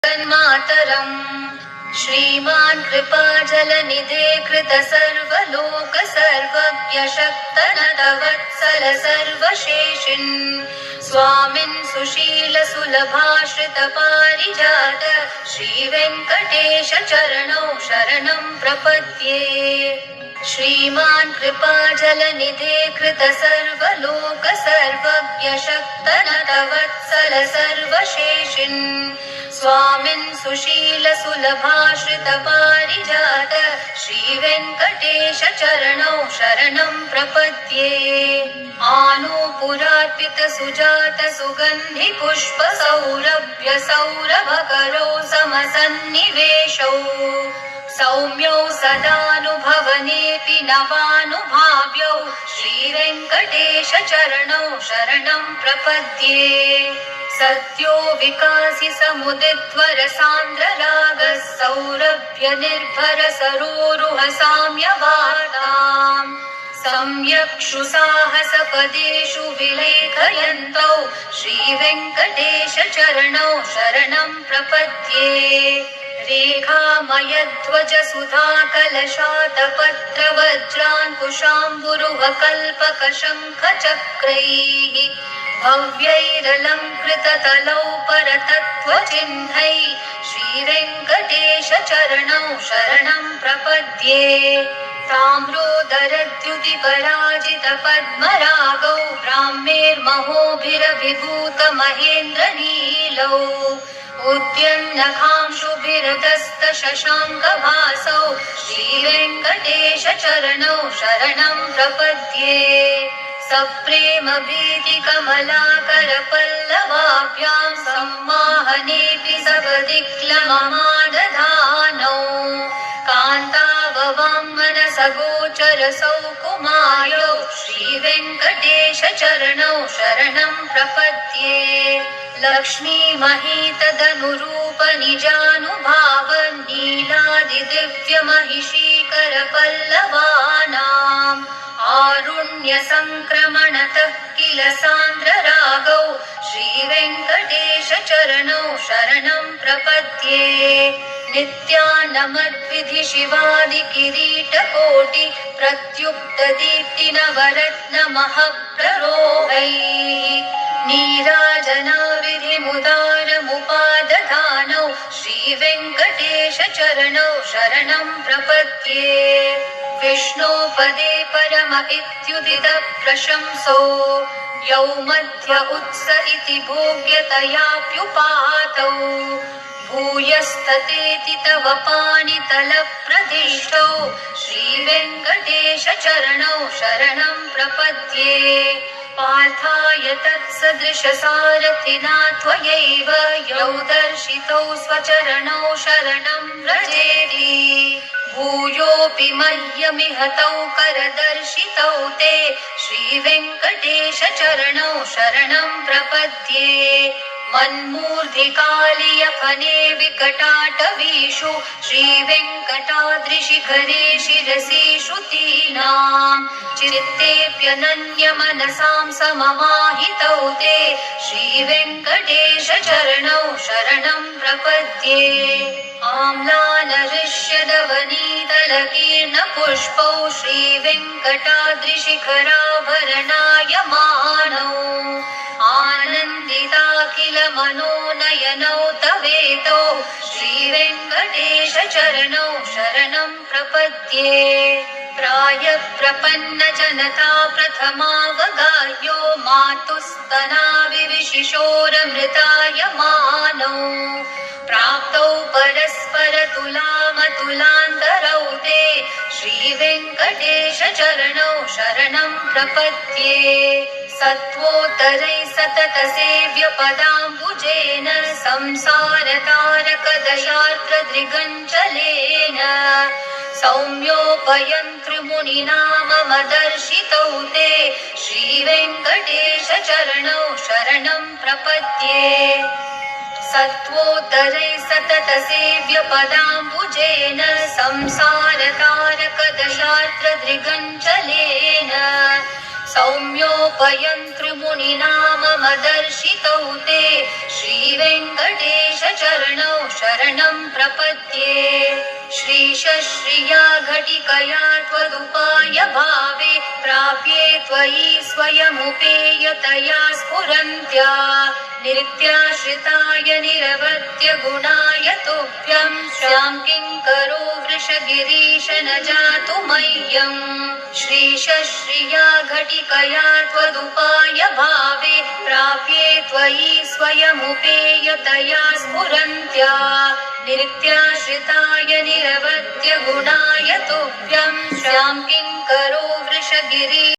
तन्मातरम्। श्रीमान् कृपाजलनिधे कृत सर्वलोक सर्वज्ञशक्तनतवत्सल सर्वशेषिन् स्वामिन् सुशील सुलभाश्रित पारिजात श्रीवेङ्कटेश चरणौ शरणं प्रपद्ये। श्रीमान् कृपाजलनिधे कृत सर्वलोक सर्वज्ञशक्तनतवत्सल सर्वशेषिन् स्वामिन् सुशील सुलभाश्रित पारिजात श्रीवेङ्कटेश चरणौ शरणं प्रपद्ये। आनूपुरार्पित सुजात सुगन्धि पुष्प सौरभ्य सौरभकरौ समसन्निवेशौ सौम्यौ सदानुभवनेऽपि नवानुभाव्यौ श्रीवेङ्कटेश चरणौ शरणं प्रपद्ये। सद्यो विकासि समुदिध्वर सान्द्ररागः सौरभ्य निर्भर सरोरुह साम्यवाताम् सम्यक्षु साहसपदेषु विलेखयन्तौ श्रीवेङ्कटेश चरणौ शरणं प्रपद्ये। रेखामयध्वज सुधाकलशातपत्र वज्राङ्कुशाम्बुरुह कल्पक शङ्ख चक्रैः भव्यैरलङ्कृततलौ परतत्त्वचिह्नैः श्रीवेङ्कटेश चरणौ शरणं प्रपद्ये। ताम्रोदरद्युतिपराजित पद्मरागौ ब्राह्मेर्महोभिरभिभूत महेन्द्रनीलौ उद्यन्नखांशुभिरदस्त शशाङ्कभासौ श्रीवेङ्कटेश चरणौ शरणं प्रपद्ये। सप्रेम भीतिकमलाकर पल्लवाभ्यां सम्माहनेऽपि सपदिक्लममादधानौ कान्ताववाङ्मनसगोचर सौकुमार्यौ श्रीवेङ्कटेश चरणौ शरणं प्रपद्ये। लक्ष्मीमहीतदनुरूप निजानुभाव नीलादिदिव्यमहिषीकर पल्लवानाम् आरुण्यसङ्क्रमणतः किल सान्द्ररागौ श्रीवेङ्कटेश चरणौ शरणं प्रपद्ये। नित्यानमद्विधि शिवादिकिरीटकोटि प्रत्युक्तदीप्तिनवरत्नमःप्ररोहैः नीराजनाविधिमुदारमुपादधानौ श्रीवेङ्कटेश चरणौ शरणं प्रपद्ये। विष्णोपदे परम इत्युदित प्रशंसो यौ मध्य उत्स इति भोग्यतयाप्युपातौ भूयस्ततेति तव पाणितलप्रदिष्टौ श्रीवेङ्कटेश चरणौ शरणं प्रपद्ये। पार्थाय तत्सदृशसारथिना त्वयैव यौ दर्शितौ स्वचरणौ शरणं व्रजेति भूयोऽपि मह्यमिह तौ करदर्शितौ ते श्रीवेङ्कटेश चरणौ शरणं प्रपद्ये। मन्मूर्धिकालियफने विकटाटवीषु श्रीवेङ्कटाद्रिशिखरे शिरसि श्रुतीनां चित्तेऽप्यनन्यमनसां सममाहितौ ते श्रीवेङ्कटेश चरणौ शरणं प्रपद्ये। आम्लानहृष्यदवनीतलकीर्णपुष्पौ श्रीवेङ्कटाद्रिशिखराभरणायमानौ आनन्दिताखिलमनोनयनौ तवेतौ श्रीवेङ्कटेश चरणौ शरणं प्रपद्ये। प्रायप्रपन्नजनता प्रथमावगाह्यो मातुस्तनाविविशिशोरमृतायमानौ प्राप्तौ परस्परतुलामतुलान्तरौ ते श्रीवेङ्कटेश चरणौ शरणं प्रपद्ये। सत्त्वोत्तरैः सततसेव्यपदाम्बुजेन संसारतारकदयार्द्रदृगञ्चलेन सौम्योपयन्त्रिमुनिना मम दर्शितौ ते श्रीवेङ्कटेश चरणौ शरणं प्रपद्ये। सत्त्वोत्तरैः सततसेव्यपदाम्बुजेन संसारतारकदशार्द्रदृगञ्चलेन सौम्योपयन्त्रिमुनिना मम दर्शितौ ते श्रीवेङ्कटेश चरणौ प्रपद्ये श्रीशश्रिया घटिकया त्वदुपाय भावे प्राप्ये त्वयि स्वयमुपेयतया स्फुरन्त्या नित्याश्रिताय निरवत्य गुणाय तुभ्यं श्यां किङ्करो वृषगिरीश न जातु मह्यम् श्रीशश्रिया घटिकया त्वदुपाय भावे प्राप्ये त्वयि स्वयमुपेयतया स्फुरन्त्या नित्याश्रिताय निरवत्य गुणाय तुभ्यं श्यां किङ्करो वृषगिरी